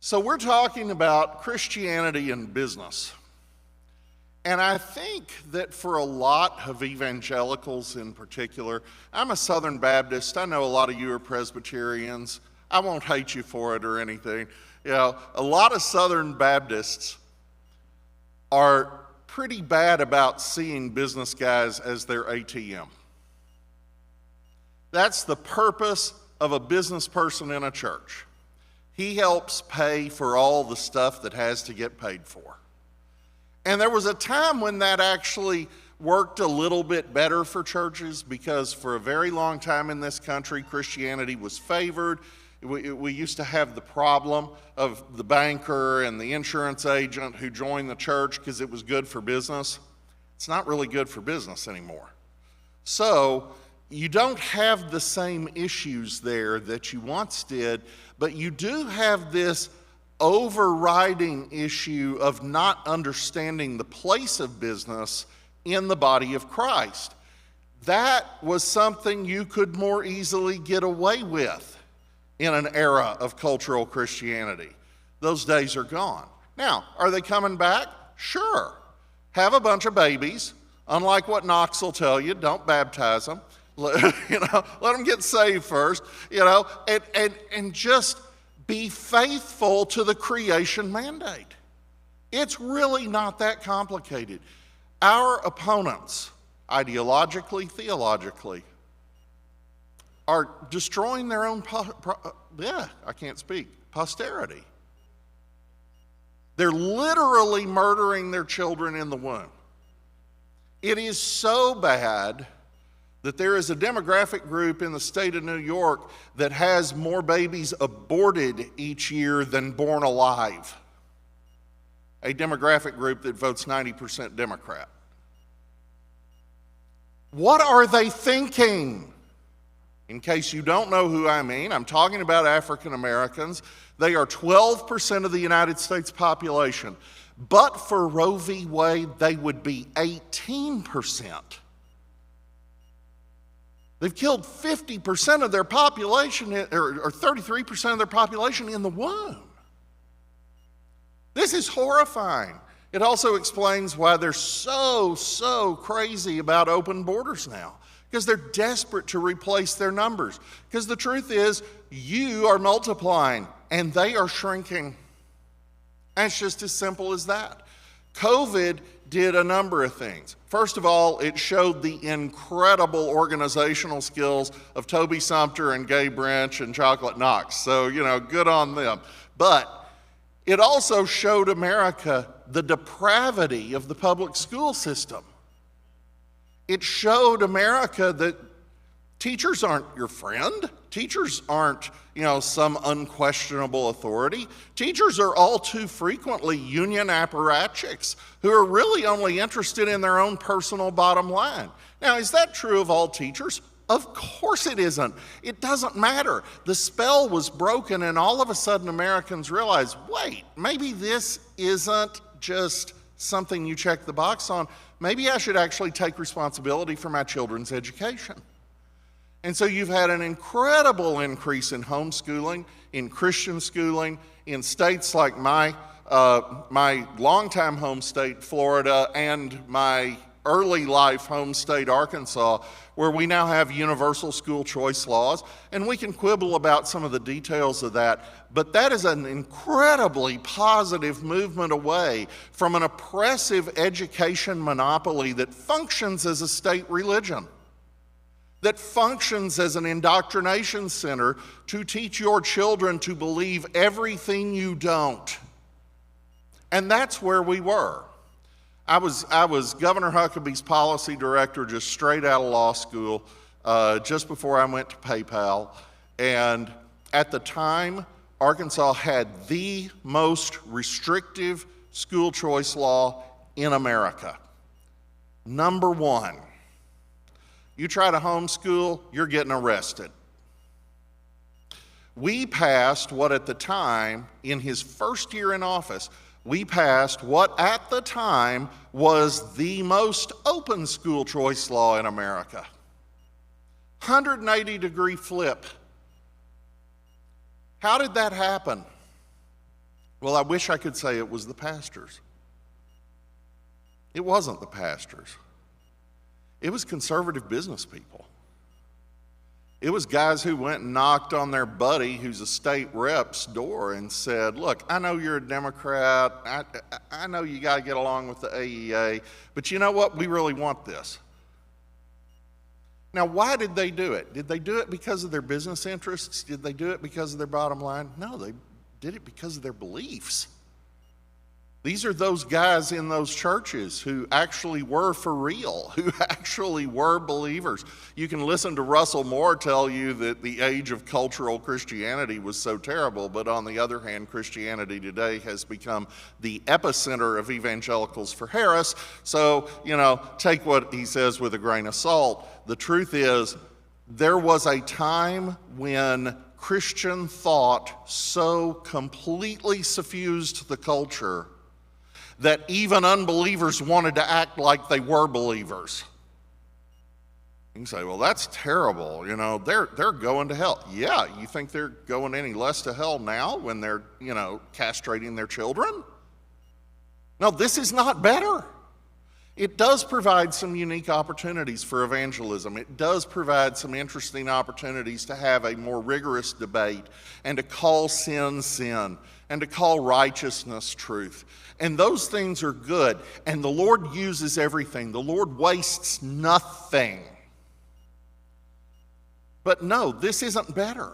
So we're talking about Christianity and business. And I think that for a lot of evangelicals in particular, I'm a Southern Baptist. I know a lot of you are Presbyterians. I won't hate you for it or anything. You know, a lot of Southern Baptists are pretty bad about seeing business guys as their ATM. That's the purpose of a business person in a church. He helps pay for all the stuff that has to get paid for. And there was a time when that actually worked a little bit better for churches, because for a very long time in this country, Christianity was favored. We used to have the problem of the banker and the insurance agent who joined the church because it was good for business. It's not really good for business anymore. So you don't have the same issues there that you once did, but you do have this overriding issue of not understanding the place of business in the body of Christ. That was something you could more easily get away with in an era of cultural Christianity. Those days are gone. Now, are they coming back? Sure. Have a bunch of babies. Unlike what Knox will tell you, don't baptize them. Let them get saved first, and just be faithful to the creation mandate. It's really not that complicated. Our opponents, ideologically, theologically, are destroying their own, posterity. They're literally murdering their children in the womb. It is so bad that there is a demographic group in the state of New York that has more babies aborted each year than born alive. A demographic group that votes 90% Democrat. What are they thinking? In case you don't know who I mean, I'm talking about African Americans. They are 12% of the United States population. But for Roe v. Wade, they would be 18%. They've killed 50% of their population, or 33% of their population in the womb. This is horrifying. It also explains why they're so crazy about open borders now, because they're desperate to replace their numbers. Because the truth is, you are multiplying and they are shrinking. And it's just as simple as that. COVID did a number of things. First of all, it showed the incredible organizational skills of Toby Sumpter and Gabe Wrench and Chocolate Knox. So, good on them. But it also showed America the depravity of the public school system. It showed America that teachers aren't your friend. Teachers aren't, some unquestionable authority. Teachers are all too frequently union apparatchiks who are really only interested in their own personal bottom line. Now, is that true of all teachers? Of course it isn't. It doesn't matter. The spell was broken, and all of a sudden Americans realize, wait, maybe this isn't just something you check the box on. Maybe I should actually take responsibility for my children's education. And so you've had an incredible increase in homeschooling, in Christian schooling, in states like my longtime home state, Florida, and my early life home state, Arkansas, where we now have universal school choice laws. And we can quibble about some of the details of that, but that is an incredibly positive movement away from an oppressive education monopoly that functions as a state religion, that functions as an indoctrination center to teach your children to believe everything you don't. And that's where we were. I was Governor Huckabee's policy director just straight out of law school, just before I went to PayPal. And at the time, Arkansas had the most restrictive school choice law in America. Number one. You try to homeschool, you're getting arrested. We passed what at the time, in his first year in office, we passed what at the time was the most open school choice law in America. 180-degree flip. How did that happen? Well, I wish I could say it was the pastors. It wasn't the pastors. It was conservative business people. It was guys who went and knocked on their buddy who's a state rep's door and said, look, I know you're a Democrat. I know you got to get along with the AEA, but you know what? We really want this. Now, why did they do it? Did they do it because of their business interests? Did they do it because of their bottom line? No, they did it because of their beliefs. These are those guys in those churches who actually were for real, who actually were believers. You can listen to Russell Moore tell you that the age of cultural Christianity was so terrible, but on the other hand, Christianity today has become the epicenter of evangelicals for Harris. So, take what he says with a grain of salt. The truth is, there was a time when Christian thought so completely suffused the culture that even unbelievers wanted to act like they were believers. You can say, well, that's terrible. They're going to hell. Yeah, you think they're going any less to hell now when they're, castrating their children? No, this is not better. It does provide some unique opportunities for evangelism. It does provide some interesting opportunities to have a more rigorous debate and to call sin, sin, and to call righteousness truth. And those things are good. And the Lord uses everything. The Lord wastes nothing. But no, this isn't better.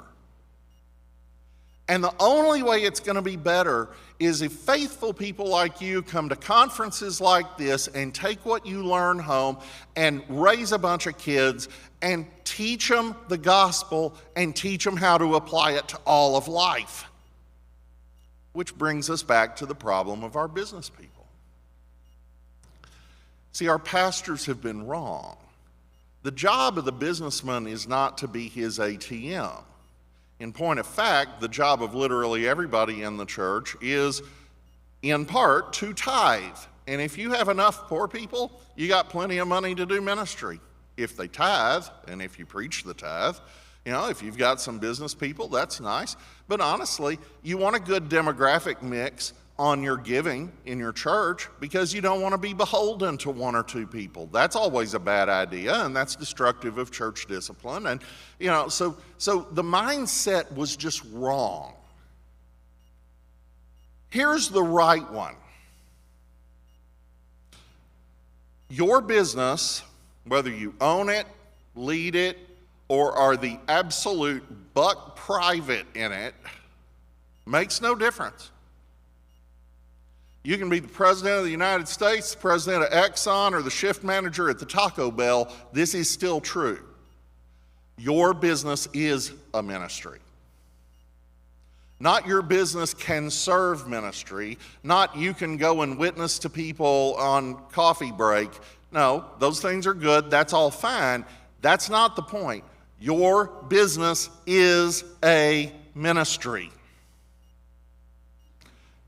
And the only way it's going to be better is if faithful people like you come to conferences like this and take what you learn home and raise a bunch of kids and teach them the gospel and teach them how to apply it to all of life. Which brings us back to the problem of our business people. See, our pastors have been wrong. The job of the businessman is not to be his ATM. In point of fact, the job of literally everybody in the church is, in part, to tithe. And if you have enough poor people, you got plenty of money to do ministry. If they tithe, and if you preach the tithe, if you've got some business people, that's nice. But honestly, you want a good demographic mix on your giving in your church because you don't want to be beholden to one or two people. That's always a bad idea, and that's destructive of church discipline. And, so the mindset was just wrong. Here's the right one. Your business, whether you own it, lead it, or are the absolute buck private in it, makes no difference. You can be the president of the United States, the president of Exxon, or the shift manager at the Taco Bell. This is still true. Your business is a ministry. Not your business can serve ministry. Not you can go and witness to people on coffee break. No, those things are good. That's all fine. That's not the point. Your business is a ministry.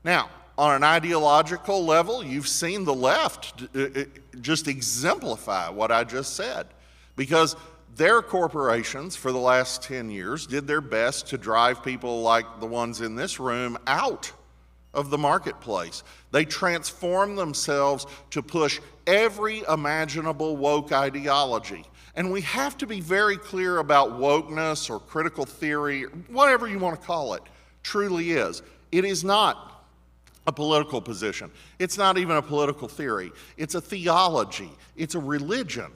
Now, on an ideological level, you've seen the left just exemplify what I just said, because their corporations for the last 10 years did their best to drive people like the ones in this room out of the marketplace. They transformed themselves to push every imaginable woke ideology. And we have to be very clear about wokeness or critical theory, whatever you want to call it, truly is. It is not a political position. It's not even a political theory. It's a theology. It's a religion.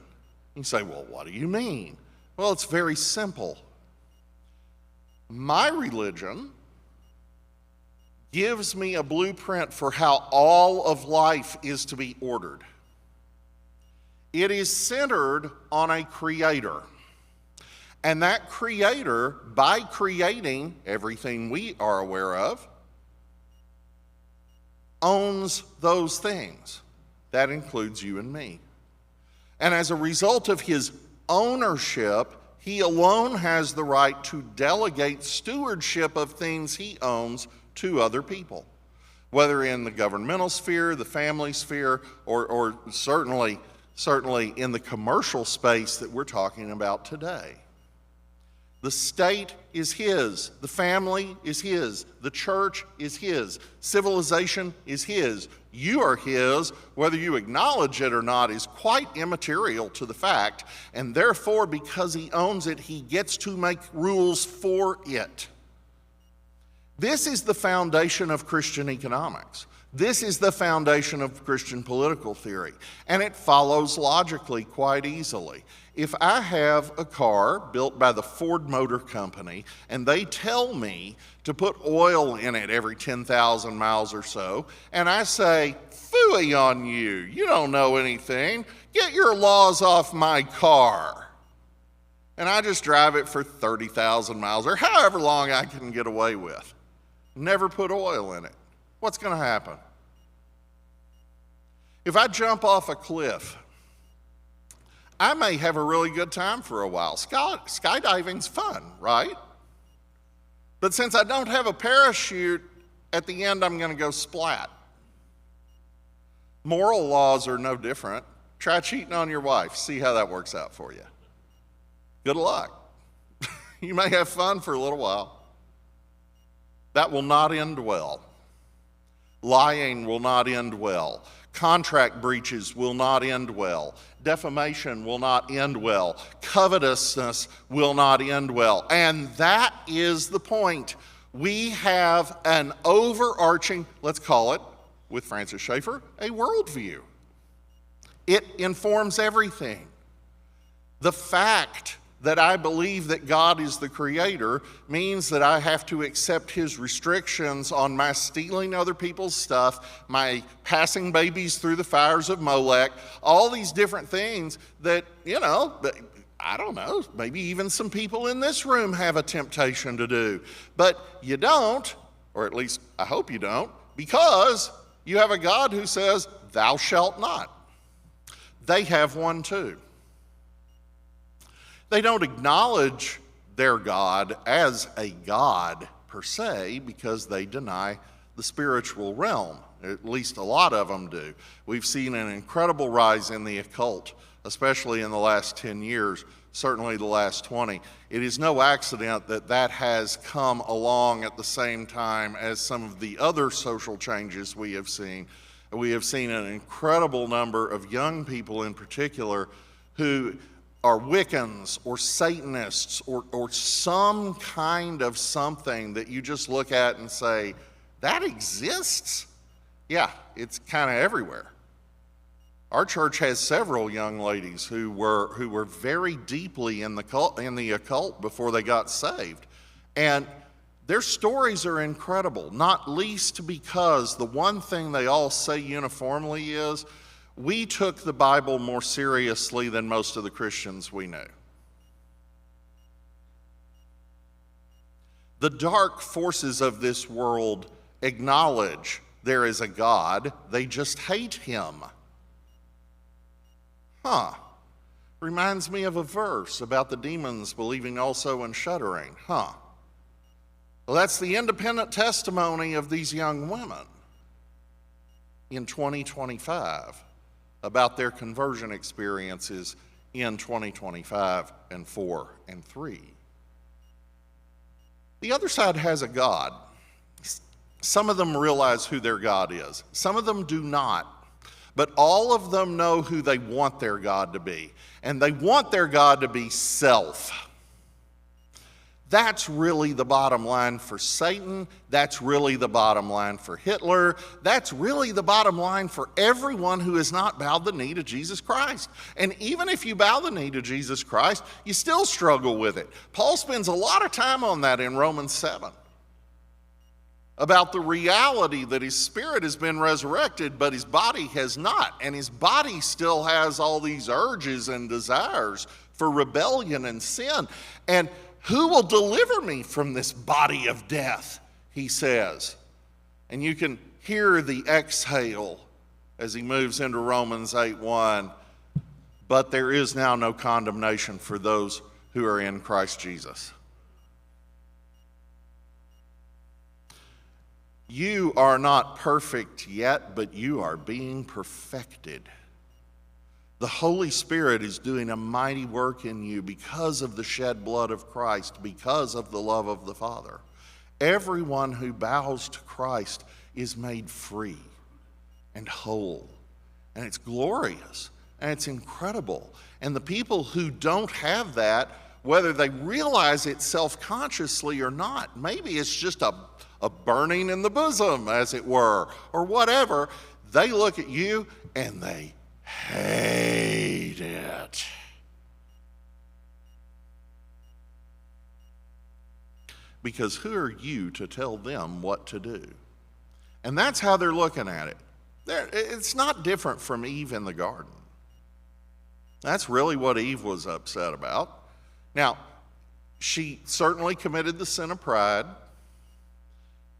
You say, well, what do you mean? Well, it's very simple. My religion gives me a blueprint for how all of life is to be ordered. It is centered on a creator. And that creator, by creating everything we are aware of, owns those things. That includes you and me. And as a result of his ownership, he alone has the right to delegate stewardship of things he owns to other people, whether in the governmental sphere, the family sphere, or certainly in the commercial space that we're talking about today. The state is his. The family is his. The church is his. Civilization is his. You are his. Whether you acknowledge it or not is quite immaterial to the fact. And therefore, because he owns it, he gets to make rules for it. This is the foundation of Christian economics. This is the foundation of Christian political theory. And it follows logically quite easily. If I have a car built by the Ford Motor Company and they tell me to put oil in it every 10,000 miles or so, and I say, phooey on you, you don't know anything, get your laws off my car. And I just drive it for 30,000 miles or however long I can get away with. Never put oil in it. What's going to happen? If I jump off a cliff, I may have a really good time for a while. Skydiving's fun, right? But since I don't have a parachute, at the end I'm going to go splat. Moral laws are no different. Try cheating on your wife. See how that works out for you. Good luck. You may have fun for a little while. That will not end well. Lying will not end well. Contract breaches will not end well. Defamation will not end well. Covetousness will not end well. And that is the point. We have an overarching, let's call it, with Francis Schaeffer, a worldview. It informs everything. The fact that I believe that God is the creator means that I have to accept his restrictions on my stealing other people's stuff, my passing babies through the fires of Molech, all these different things that, I don't know, maybe even some people in this room have a temptation to do. But you don't, or at least I hope you don't, because you have a God who says, thou shalt not. They have one too. They don't acknowledge their God as a God per se because they deny the spiritual realm. At least a lot of them do. We've seen an incredible rise in the occult, especially in the last 10 years, certainly the last 20. It is no accident that that has come along at the same time as some of the other social changes we have seen. We have seen an incredible number of young people in particular who are Wiccans or Satanists or some kind of something that you just look at and say, that exists? Yeah, it's kind of everywhere. Our church has several young ladies who were very deeply in the occult before they got saved. And their stories are incredible, not least because the one thing they all say uniformly is, we took the Bible more seriously than most of the Christians we knew. The dark forces of this world acknowledge there is a God, they just hate him. Reminds me of a verse about the demons believing also and shuddering. Well, that's the independent testimony of these young women in 2025. About their conversion experiences in 2025 and 4 and 3. The other side has a God. Some of them realize who their God is. Some of them do not. But all of them know who they want their God to be. And they want their God to be self. That's really the bottom line for Satan. That's really the bottom line for Hitler. That's really the bottom line for everyone who has not bowed the knee to Jesus Christ. And even if you bow the knee to Jesus Christ, you still struggle with it. Paul spends a lot of time on that in Romans 7. About the reality that his spirit has been resurrected, but his body has not. And his body still has all these urges and desires for rebellion and sin. And who will deliver me from this body of death, he says. And you can hear the exhale as he moves into Romans 8:1. But there is now no condemnation for those who are in Christ Jesus. You are not perfect yet, but you are being perfected. The Holy Spirit is doing a mighty work in you because of the shed blood of Christ, because of the love of the Father. Everyone who bows to Christ is made free and whole. And it's glorious and it's incredible. And the people who don't have that, whether they realize it self-consciously or not, maybe it's just a burning in the bosom, as it were, or whatever, they look at you and they hate it. Because who are you to tell them what to do? And that's how they're looking at it. It's not different from Eve in the garden. That's really what Eve was upset about. Now, she certainly committed the sin of pride.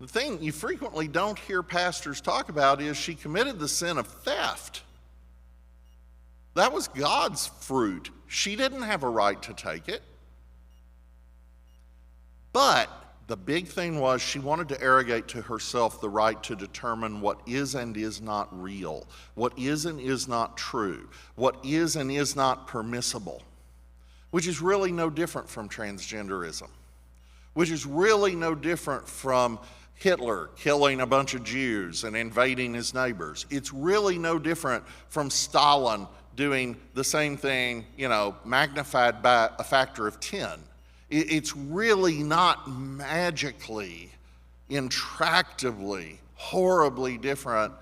The thing you frequently don't hear pastors talk about is she committed the sin of theft. That was God's fruit. She didn't have a right to take it. But the big thing was she wanted to arrogate to herself the right to determine what is and is not real, what is and is not true, what is and is not permissible, which is really no different from transgenderism, which is really no different from Hitler killing a bunch of Jews and invading his neighbors. It's really no different from Stalin doing the same thing, magnified by a factor of 10. It's really not magically, intractably, horribly different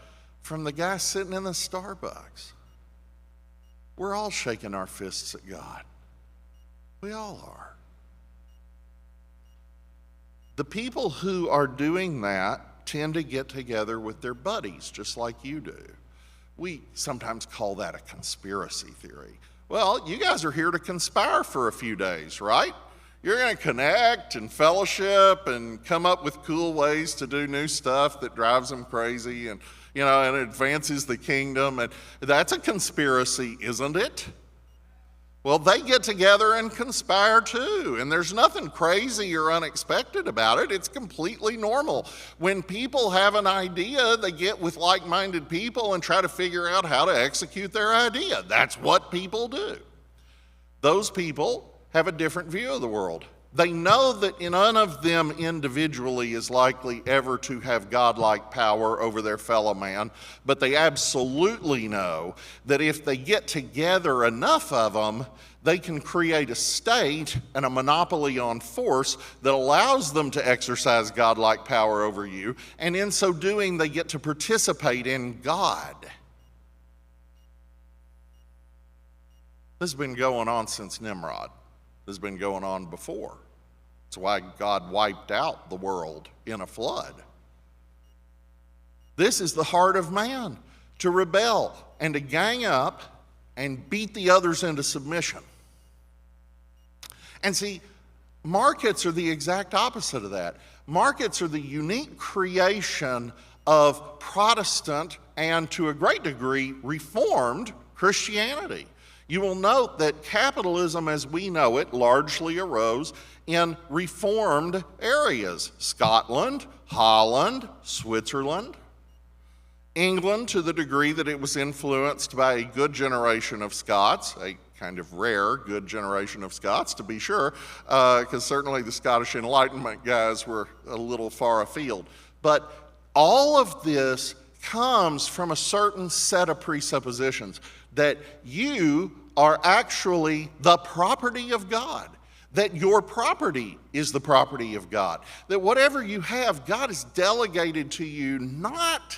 from the guy sitting in the Starbucks. We're all shaking our fists at God. We all are. The people who are doing that tend to get together with their buddies, just like you do. We sometimes call that a conspiracy theory. Well, you guys are here to conspire for a few days, right? You're going to connect and fellowship and come up with cool ways to do new stuff that drives them crazy and, and advances the kingdom. And that's a conspiracy, isn't it? Well, they get together and conspire too. And there's nothing crazy or unexpected about it. It's completely normal. When people have an idea, they get with like-minded people and try to figure out how to execute their idea. That's what people do. Those people have a different view of the world. They know that none of them individually is likely ever to have godlike power over their fellow man, but they absolutely know that if they get together enough of them, they can create a state and a monopoly on force that allows them to exercise godlike power over you, and in so doing, they get to participate in God. This has been going on since Nimrod. Has been going on before. That's why God wiped out the world in a flood. This is the heart of man, to rebel and to gang up and beat the others into submission. And see, markets are the exact opposite of that. Markets are the unique creation of Protestant and, to a great degree, Reformed Christianity. You will note that capitalism as we know it largely arose in Reformed areas. Scotland, Holland, Switzerland, England, to the degree that it was influenced by a good generation of Scots, a kind of rare good generation of Scots to be sure, because certainly the Scottish Enlightenment guys were a little far afield. But all of this comes from a certain set of presuppositions that you are actually the property of God, that your property is the property of God, that whatever you have, God has delegated to you not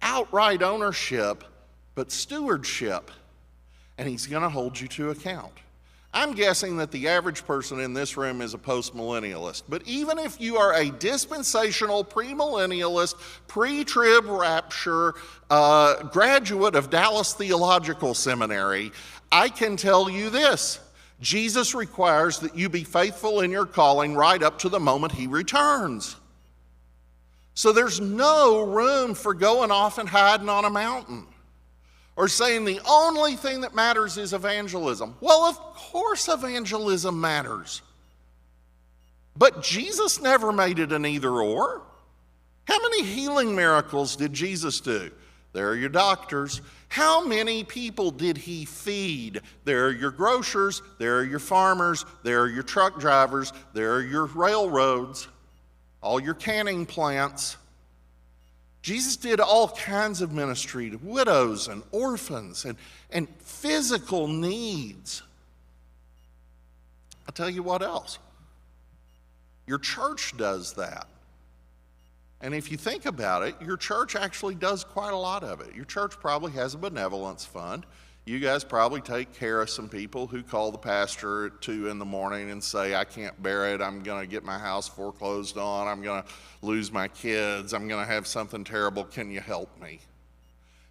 outright ownership, but stewardship, and He's going to hold you to account. I'm guessing that the average person in this room is a postmillennialist, but even if you are a dispensational, premillennialist, pre-trib rapture graduate of Dallas Theological Seminary, I can tell you this: Jesus requires that you be faithful in your calling right up to the moment He returns. So there's no room for going off and hiding on a mountain or saying the only thing that matters is evangelism. Well, of course evangelism matters. But Jesus never made it an either or. How many healing miracles did Jesus do? There are your doctors. How many people did he feed? There are your grocers. There are your farmers. There are your truck drivers. There are your railroads, all your canning plants. Jesus did all kinds of ministry to widows and orphans and physical needs. I'll tell you what else. Your church does that. And if you think about it, your church actually does quite a lot of it. Your church probably has a benevolence fund. You guys probably take care of some people who call the pastor at 2 in the morning and say, I can't bear it. I'm going to get my house foreclosed on. I'm going to lose my kids. I'm going to have something terrible. Can you help me?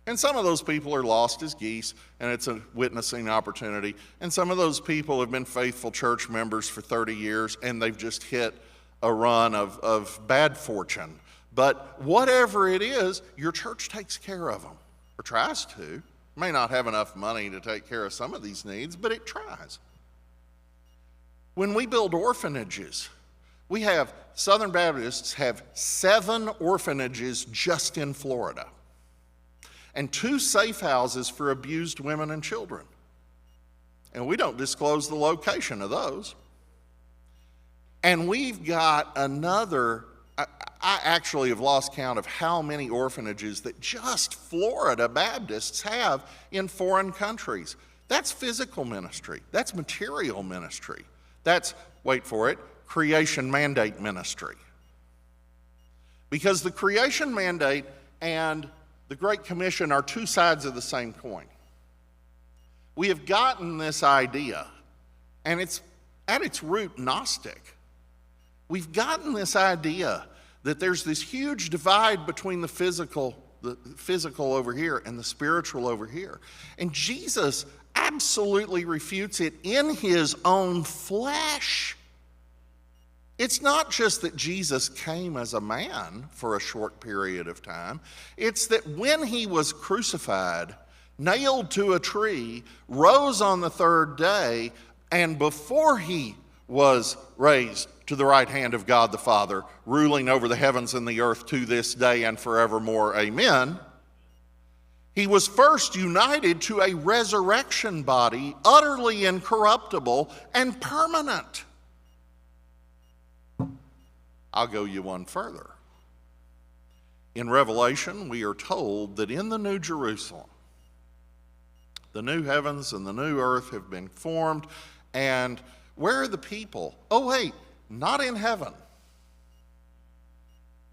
And some of those people are lost as geese, and it's a witnessing opportunity. And some of those people have been faithful church members for 30 years, and they've just hit a run of bad fortune. But whatever it is, your church takes care of them, or tries to. May not have enough money to take care of some of these needs, but it tries. When we build orphanages, we have, Southern Baptists have 7 orphanages just in Florida, and 2 safe houses for abused women and children. And we don't disclose the location of those. And we've got another, I actually have lost count of how many orphanages that just Florida Baptists have in foreign countries. That's physical ministry. That's material ministry. That's, wait for it, creation mandate ministry. Because the creation mandate and the Great Commission are 2 sides of the same coin. We have gotten this idea, and it's at its root Gnostic. We've gotten this idea that there's this huge divide between the physical over here and the spiritual over here. And Jesus absolutely refutes it in his own flesh. It's not just that Jesus came as a man for a short period of time. It's that when he was crucified, nailed to a tree, rose on the 3rd day, and before he was raised to the right hand of God the Father, ruling over the heavens and the earth to this day and forevermore, amen. He was first united to a resurrection body, utterly incorruptible and permanent. I'll go you one further. In Revelation, we are told that in the New Jerusalem, the new heavens and the new earth have been formed, and where are the people? Oh, wait, not in heaven.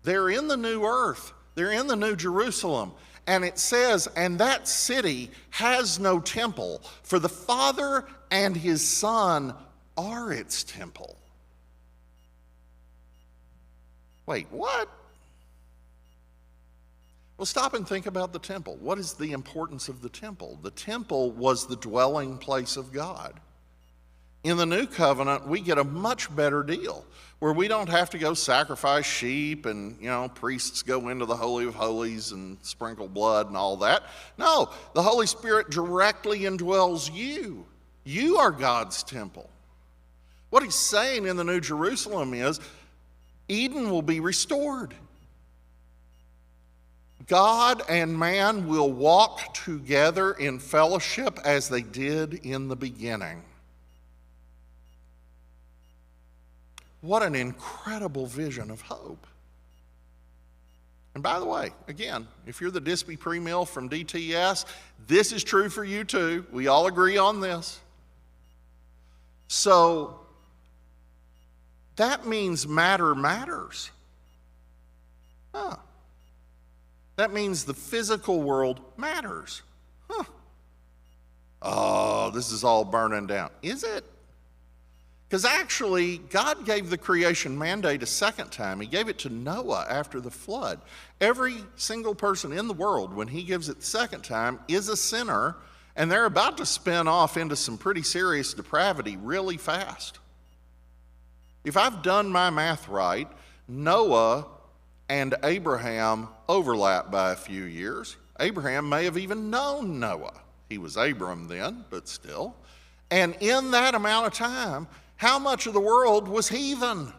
They're in the new earth. They're in the New Jerusalem. And it says, and that city has no temple, for the Father and his Son are its temple. Wait, what? Well, stop and think about the temple. What is the importance of the temple? The temple was the dwelling place of God. In the new covenant, we get a much better deal where we don't have to go sacrifice sheep and, priests go into the Holy of Holies and sprinkle blood and all that. No, the Holy Spirit directly indwells you. You are God's temple. What he's saying in the New Jerusalem is Eden will be restored. God and man will walk together in fellowship as they did in the beginning. What an incredible vision of hope. And by the way, again, if you're the Dispy Pre-Mill from DTS, this is true for you too. We all agree on this. So that means matter matters. That means the physical world matters. Oh, this is all burning down. Is it? Because actually, God gave the creation mandate a second time. He gave it to Noah after the flood. Every single person in the world, when he gives it the second time, is a sinner, and they're about to spin off into some pretty serious depravity really fast. If I've done my math right, Noah and Abraham overlap by a few years. Abraham may have even known Noah. He was Abram then, but still. And in that amount of time, how much of the world was heathen?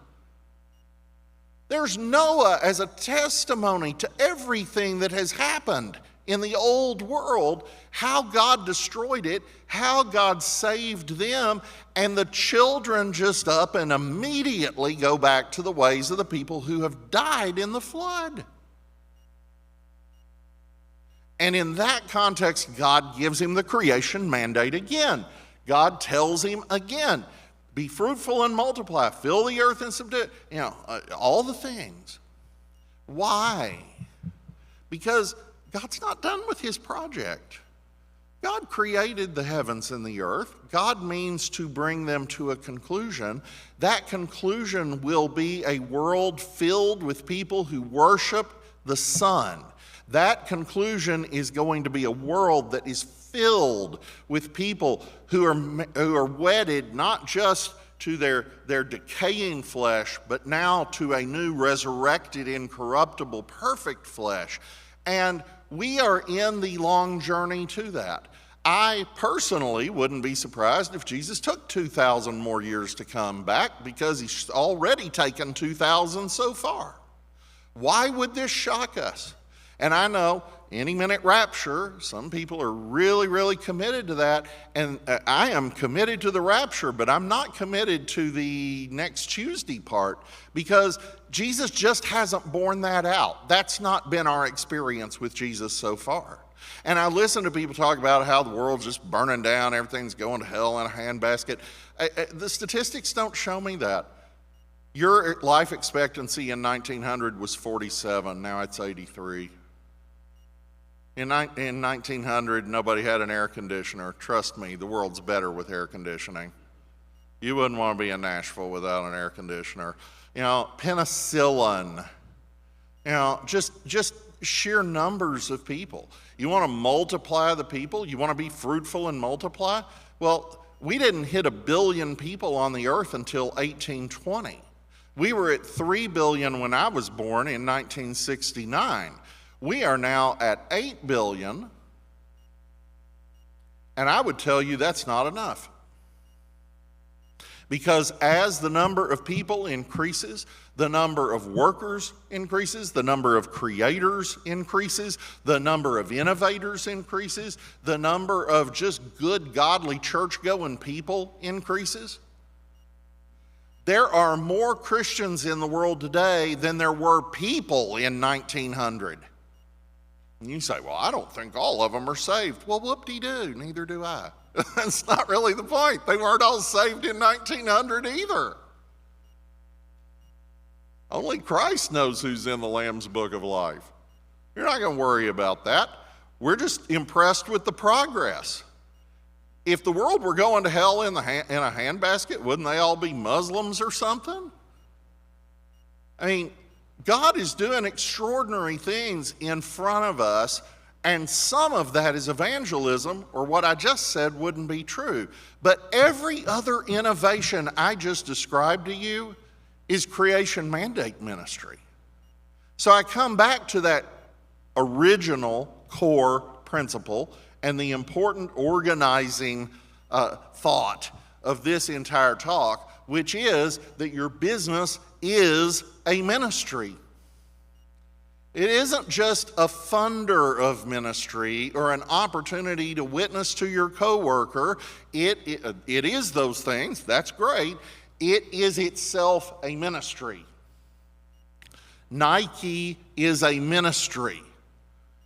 There's Noah as a testimony to everything that has happened in the old world, how God destroyed it, how God saved them, and the children just up and immediately go back to the ways of the people who have died in the flood. And in that context, God gives him the creation mandate again. God tells him again, be fruitful and multiply, fill the earth and subdue it. All the things. Why? Because God's not done with his project. God created the heavens and the earth. God means to bring them to a conclusion. That conclusion will be a world filled with people who worship the Son. That conclusion is going to be a world that is filled with people who are wedded not just to their decaying flesh, but now to a new resurrected, incorruptible, perfect flesh. And we are in the long journey to that. I personally wouldn't be surprised if Jesus took 2,000 more years to come back, because he's already taken 2,000 so far. Why would this shock us? And I know any minute rapture, some people are really, really committed to that. And I am committed to the rapture, but I'm not committed to the next Tuesday part, because Jesus just hasn't borne that out. That's not been our experience with Jesus so far. And I listen to people talk about how the world's just burning down, everything's going to hell in a handbasket. The statistics don't show me that. Your life expectancy in 1900 was 47, now it's 83. In 1900, nobody had an air conditioner. Trust me, the world's better with air conditioning. You wouldn't want to be in Nashville without an air conditioner. Penicillin, just sheer numbers of people. You want to multiply the people? You want to be fruitful and multiply? Well, we didn't hit 1 billion people on the earth until 1820. We were at 3 billion when I was born in 1969. We are now at 8 billion, and I would tell you that's not enough. Because as the number of people increases, the number of workers increases, the number of creators increases, the number of innovators increases, the number of just good, godly, church-going people increases. There are more Christians in the world today than there were people in 1900. And you say, well, I don't think all of them are saved. Well, whoop-de-doo, neither do I. That's not really the point. They weren't all saved in 1900 either. Only Christ knows who's in the Lamb's Book of Life. You're not going to worry about that. We're just impressed with the progress. If the world were going to hell in a handbasket, wouldn't they all be Muslims or something? I mean, God is doing extraordinary things in front of us, and some of that is evangelism, or what I just said wouldn't be true. But every other innovation I just described to you is creation mandate ministry. So I come back to that original core principle and the important organizing thought of this entire talk, which is that your business is a ministry. It isn't just a funder of ministry or an opportunity to witness to your coworker. It is those things. That's great. It is itself a ministry. Nike is a ministry.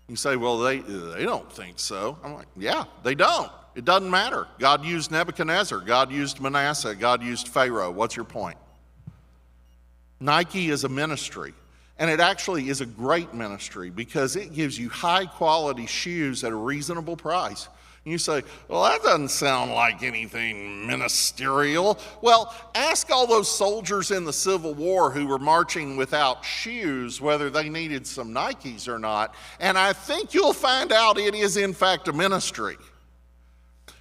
You say, well, they don't think so. I'm like, yeah, they don't. It doesn't matter. God used Nebuchadnezzar. God used Manasseh. God used Pharaoh. What's your point? Nike is a ministry. And it actually is a great ministry because it gives you high quality shoes at a reasonable price. And you say, well, that doesn't sound like anything ministerial. Well, ask all those soldiers in the Civil War who were marching without shoes whether they needed some Nikes or not. And I think you'll find out it is in fact a ministry.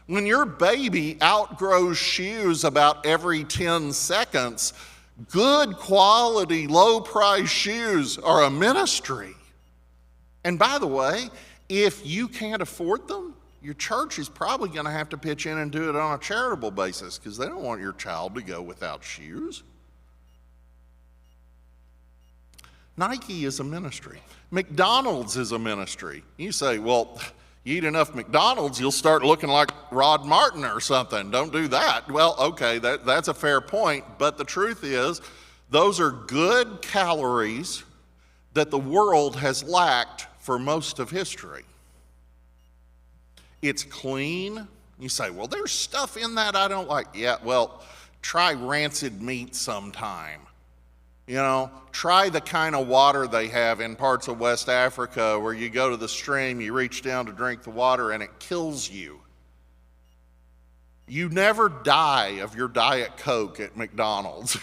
When your baby outgrows shoes about every 10 seconds, good quality, low price shoes are a ministry. And by the way, if you can't afford them, your church is probably going to have to pitch in and do it on a charitable basis because they don't want your child to go without shoes. Nike is a ministry. McDonald's is a ministry. You say, well, you eat enough McDonald's, you'll start looking like Rod Martin or something. Don't do that. Well, okay, that's a fair point, but the truth is, those are good calories that the world has lacked for most of history. It's clean. You say, well, there's stuff in that I don't like. Yeah, well, try rancid meat sometime. You know, try the kind of water they have in parts of West Africa where you go to the stream, you reach down to drink the water, and it kills you. You never die of your Diet Coke at McDonald's.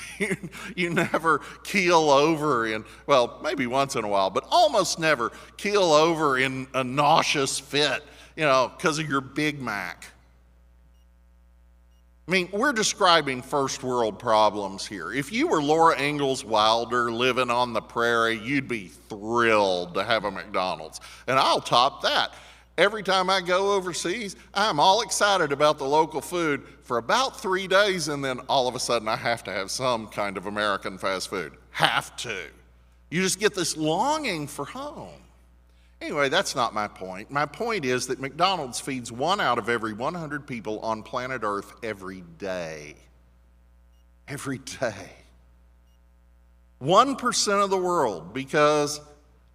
You never keel over in, well, maybe once in a while, but almost never keel over in a nauseous fit, you know, because of your Big Mac. I mean, we're describing first world problems here. If you were Laura Ingalls Wilder living on the prairie, you'd be thrilled to have a McDonald's. And I'll top that. Every time I go overseas, I'm all excited about the local food for about 3 days, and then all of a sudden I have to have some kind of American fast food. Have to. You just get this longing for home. Anyway, that's not my point. My point is that McDonald's feeds 1 out of every 100 people on planet Earth every day. Every day. 1% of the world, because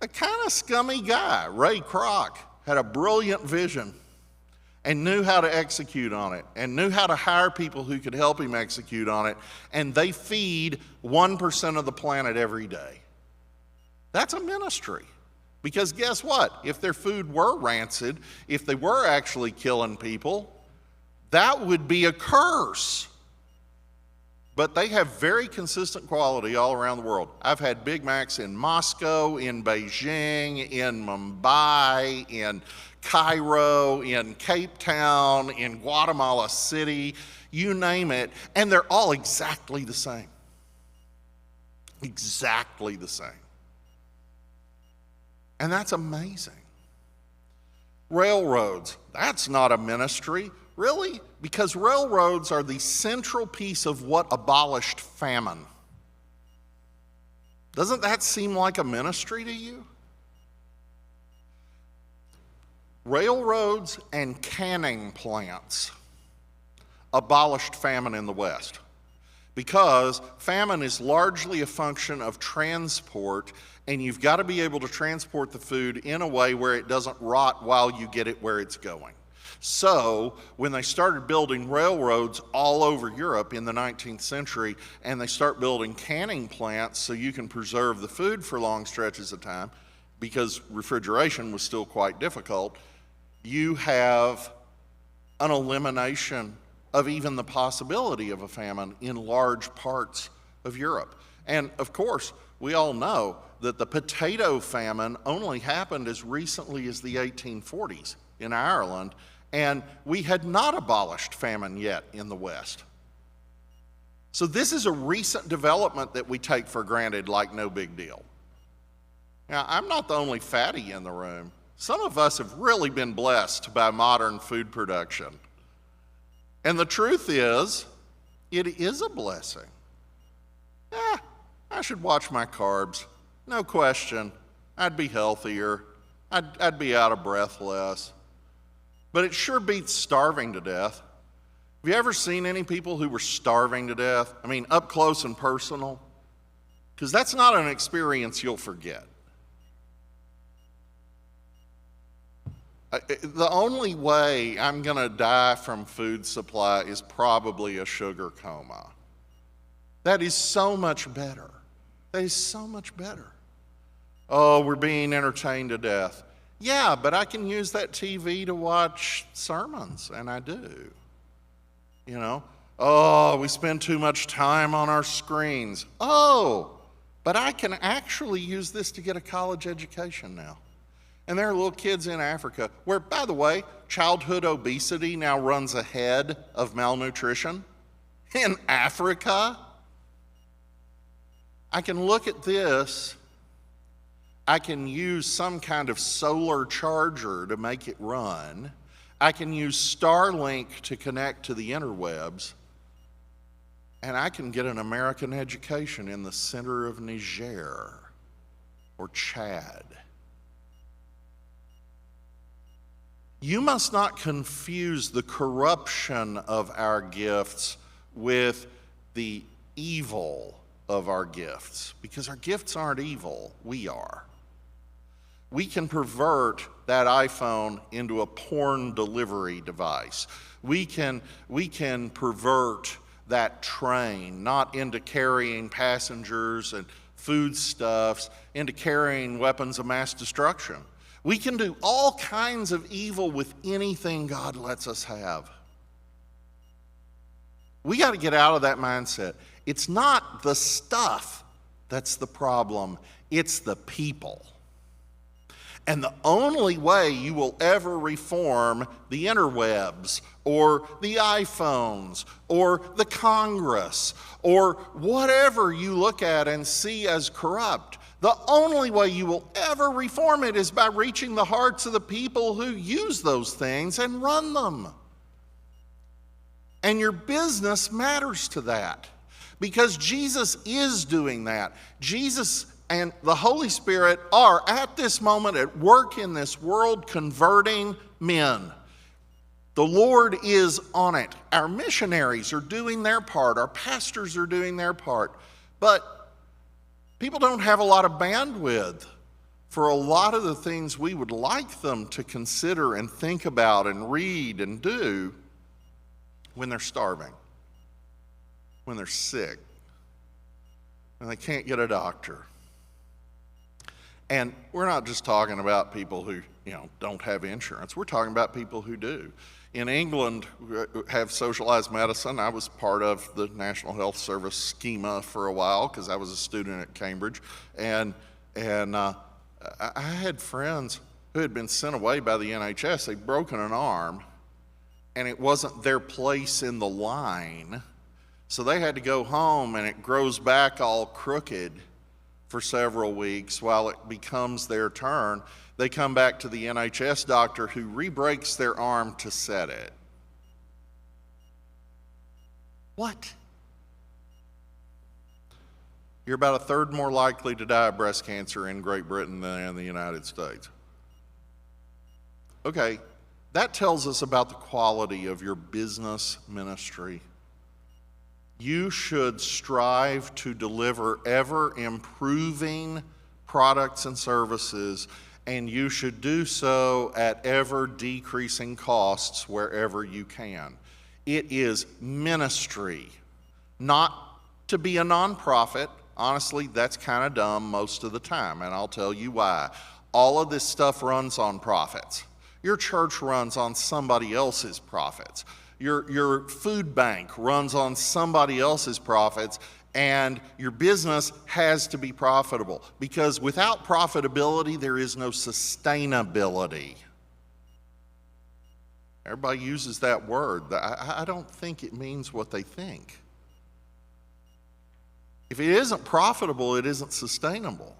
a kind of scummy guy, Ray Kroc, had a brilliant vision and knew how to execute on it and knew how to hire people who could help him execute on it, and they feed 1% of the planet every day. That's a ministry. Because guess what? If their food were rancid, if they were actually killing people, that would be a curse. But they have very consistent quality all around the world. I've had Big Macs in Moscow, in Beijing, in Mumbai, in Cairo, in Cape Town, in Guatemala City, you name it, and they're all exactly the same. Exactly the same. And that's amazing. Railroads, that's not a ministry. Really? Because railroads are the central piece of what abolished famine. Doesn't that seem like a ministry to you? Railroads and canning plants abolished famine in the West, because famine is largely a function of transport, and you've got to be able to transport the food in a way where it doesn't rot while you get it where it's going. So when they started building railroads all over Europe in the 19th century, and they start building canning plants so you can preserve the food for long stretches of time, because refrigeration was still quite difficult, you have an elimination of even the possibility of a famine in large parts of Europe. And of course, we all know that the potato famine only happened as recently as the 1840s in Ireland, and we had not abolished famine yet in the West. So this is a recent development that we take for granted like no big deal. Now, I'm not the only fatty in the room. Some of us have really been blessed by modern food production. And the truth is, it is a blessing. I should watch my carbs. No question. I'd be healthier. I'd be out of breath less. But it sure beats starving to death. Have you ever seen any people who were starving to death? I mean, up close and personal? Because that's not an experience you'll forget. The only way I'm going to die from food supply is probably a sugar coma. That is so much better. That is so much better. Oh, we're being entertained to death. Yeah, but I can use that TV to watch sermons, and I do. You know, oh, we spend too much time on our screens. Oh, but I can actually use this to get a college education now. And there are little kids in Africa where, by the way, childhood obesity now runs ahead of malnutrition. In Africa, I can look at this. I can use some kind of solar charger to make it run. I can use Starlink to connect to the interwebs. And I can get an American education in the center of Niger. or Chad. You must not confuse the corruption of our gifts with the evil of our gifts, because our gifts aren't evil, we are. We can pervert that iPhone into a porn delivery device. We can pervert that train, not into carrying passengers and foodstuffs, into carrying weapons of mass destruction. We can do all kinds of evil with anything God lets us have. We got to get out of that mindset. It's not the stuff that's the problem, it's the people. And the only way you will ever reform the interwebs or the iPhones or the Congress or whatever you look at and see as corrupt, the only way you will ever reform it is by reaching the hearts of the people who use those things and run them. And your business matters to that, because Jesus is doing that. Jesus and the Holy Spirit are at this moment at work in this world converting men. The Lord is on it. Our missionaries are doing their part. Our pastors are doing their part. But people don't have a lot of bandwidth for a lot of the things we would like them to consider and think about and read and do when they're starving, when they're sick, when they can't get a doctor. And we're not just talking about people who, don't have insurance. We're talking about people who do. In England, we have socialized medicine. I was part of the National Health Service schema for a while because I was a student at Cambridge. And I had friends who had been sent away by the NHS. They'd broken an arm, and it wasn't their place in the line. So they had to go home, and it grows back all crooked for several weeks while it becomes their turn. They come back to the NHS doctor who re-breaks their arm to set it. What? You're about a third more likely to die of breast cancer in Great Britain than in the United States. Okay, that tells us about the quality of your business ministry. You should strive to deliver ever improving products and services, and you should do so at ever decreasing costs wherever you can. It is ministry, not to be a nonprofit. Honestly, that's kind of dumb most of the time, and I'll tell you why. All of this stuff runs on profits. Your church runs on somebody else's profits. Your food bank runs on somebody else's profits, and your business has to be profitable, because without profitability, there is no sustainability. Everybody uses that word. I don't think it means what they think. If it isn't profitable, it isn't sustainable.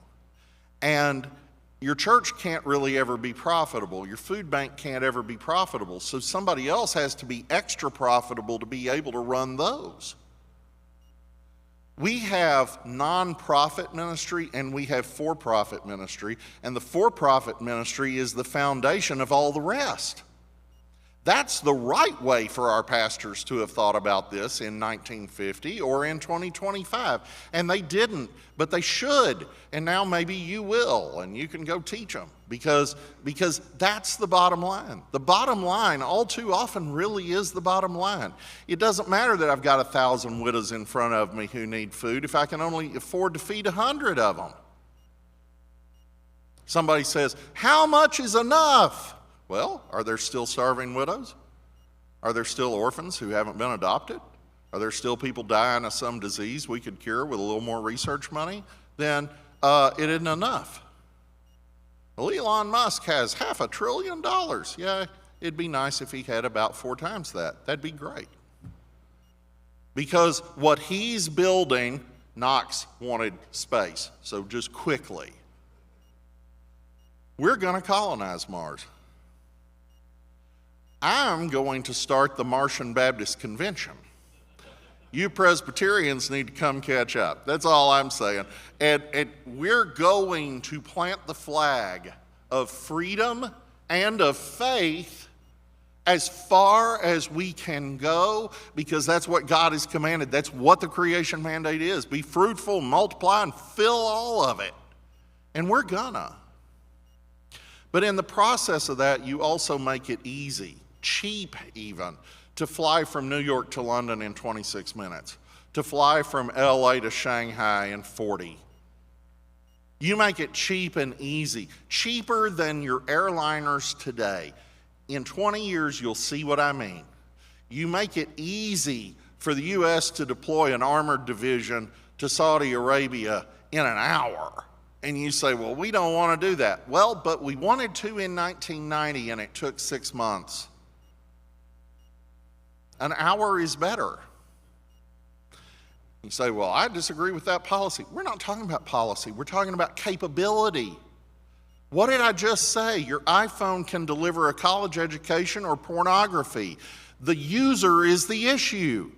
And your church can't really ever be profitable. Your food bank can't ever be profitable. So somebody else has to be extra profitable to be able to run those. We have nonprofit ministry and we have for-profit ministry, and the for-profit ministry is the foundation of all the rest. That's the right way for our pastors to have thought about this in 1950 or in 2025. And they didn't, but they should. And now maybe you will, and you can go teach them, because that's the bottom line. The bottom line all too often really is the bottom line. It doesn't matter that I've got 1,000 widows in front of me who need food if I can only afford to feed 100 of them. Somebody says, how much is enough? Well, are there still starving widows? Are there still orphans who haven't been adopted? Are there still people dying of some disease we could cure with a little more research money? Then it isn't enough. Well, Elon Musk has $500 billion. Yeah, it'd be nice if he had about 4 times that. That'd be great. Because what he's building, Knox wanted space. So just quickly, we're going to colonize Mars. I'm going to start the Martian Baptist Convention. You Presbyterians need to come catch up. That's all I'm saying. And we're going to plant the flag of freedom and of faith as far as we can go, because that's what God has commanded. That's what the creation mandate is. Be fruitful, multiply, and fill all of it. And we're gonna. But in the process of that, you also make it easy, cheap even, to fly from New York to London in 26 minutes, to fly from LA to Shanghai in 40. You make it cheap and easy, cheaper than your airliners today. In 20 years, you'll see what I mean. You make it easy for the U.S. to deploy an armored division to Saudi Arabia in an hour. And you say, well, we don't want to do that. Well, but we wanted to in 1990, and it took 6 months. An hour is better. You say, well, I disagree with that policy. We're not talking about policy. We're talking about capability. What did I just say? Your iPhone can deliver a college education or pornography. The user is the issue.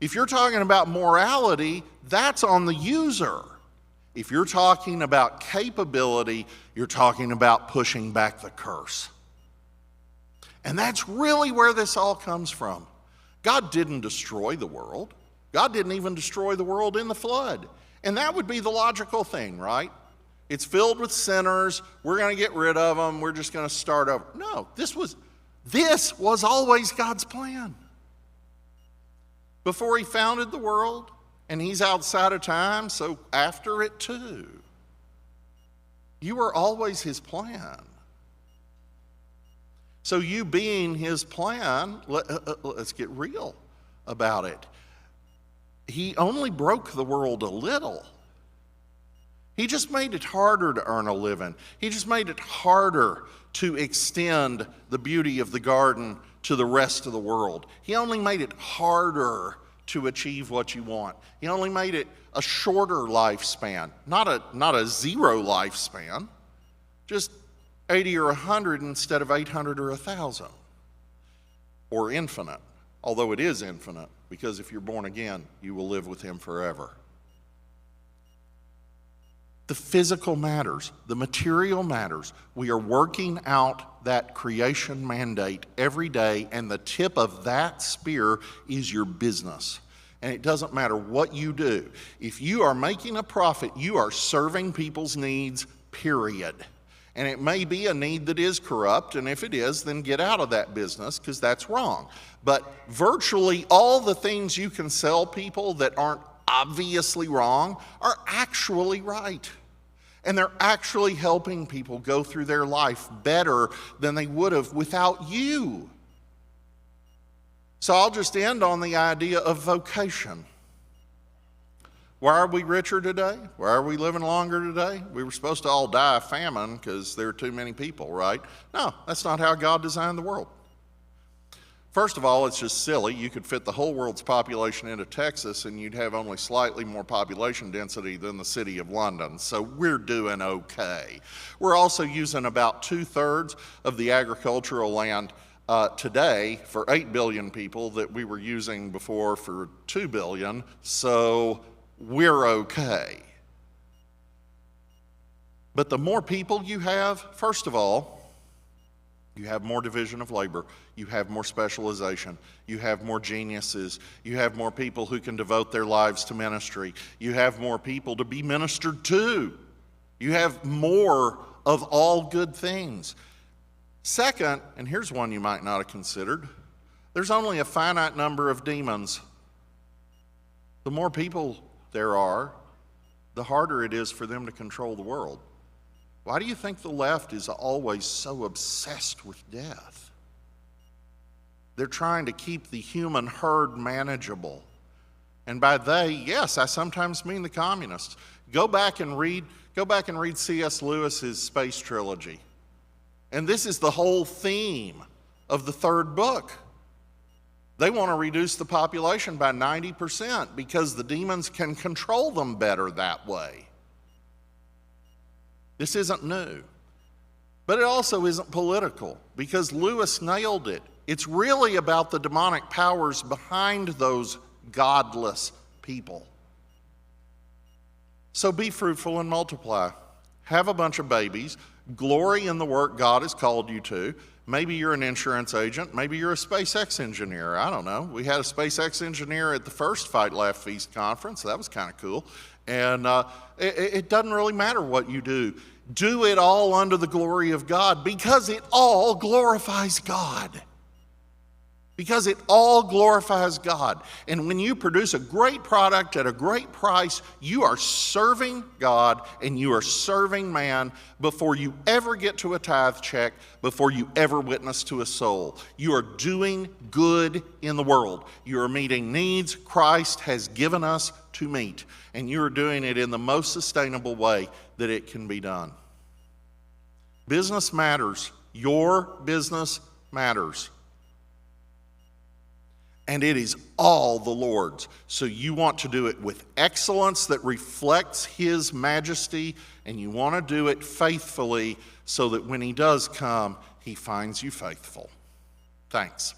If you're talking about morality, that's on the user. If you're talking about capability, you're talking about pushing back the curse. And that's really where this all comes from. God didn't destroy the world. God didn't even destroy the world in the flood. And that would be the logical thing, right? It's filled with sinners. We're going to get rid of them. We're just going to start over. No, this was always God's plan. Before he founded the world, and he's outside of time, so after it too. You were always his plan. So you being his plan, let's get real about it. He only broke the world a little. He just made it harder to earn a living. He just made it harder to extend the beauty of the garden to the rest of the world. He only made it harder to achieve what you want. He only made it a shorter lifespan, not a zero lifespan, just 80 or 100 instead of 800 or 1,000, or infinite, although it is infinite, because if you're born again, you will live with him forever. The physical matters, the material matters. We are working out that creation mandate every day, and the tip of that spear is your business. And it doesn't matter what you do. If you are making a profit, you are serving people's needs, period. And it may be a need that is corrupt, and if it is, then get out of that business, because that's wrong. But virtually all the things you can sell people that aren't obviously wrong are actually right. And they're actually helping people go through their life better than they would have without you. So I'll just end on the idea of vocation. Why are we richer today? Why are we living longer today? We were supposed to all die of famine because there are too many people, right? No, that's not how God designed the world. First of all, it's just silly. You could fit the whole world's population into Texas and you'd have only slightly more population density than the city of London. So we're doing okay. We're also using about 2/3 of the agricultural land today for 8 billion people that we were using before for 2 billion. So we're okay. But the more people you have, first of all, you have more division of labor, you have more specialization, you have more geniuses, you have more people who can devote their lives to ministry, you have more people to be ministered to, you have more of all good things. Second, and here's one you might not have considered, there's only a finite number of demons. The more people there are, the harder it is for them to control the world. Why do you think the left is always so obsessed with death? They're trying to keep the human herd manageable. And by they, yes, I sometimes mean the communists. Go back and read C.S. Lewis's Space Trilogy. And this is the whole theme of the third book. They want to reduce the population by 90% because the demons can control them better that way. This isn't new. But it also isn't political because Lewis nailed it. It's really about the demonic powers behind those godless people. So be fruitful and multiply. Have a bunch of babies. Glory in the work God has called you to. Maybe you're an insurance agent. Maybe you're a SpaceX engineer. I don't know. We had a SpaceX engineer at the first Fight, Laugh, Feast conference. That was kind of cool. And it doesn't really matter what you do. Do it all under the glory of God, because it all glorifies God. Because it all glorifies God. And when you produce a great product at a great price, you are serving God and you are serving man before you ever get to a tithe check, before you ever witness to a soul. You are doing good in the world. You are meeting needs Christ has given us to meet. And you are doing it in the most sustainable way that it can be done. Business matters. Your business matters. And it is all the Lord's. So you want to do it with excellence that reflects His majesty, and you want to do it faithfully so that when He does come, He finds you faithful. Thanks.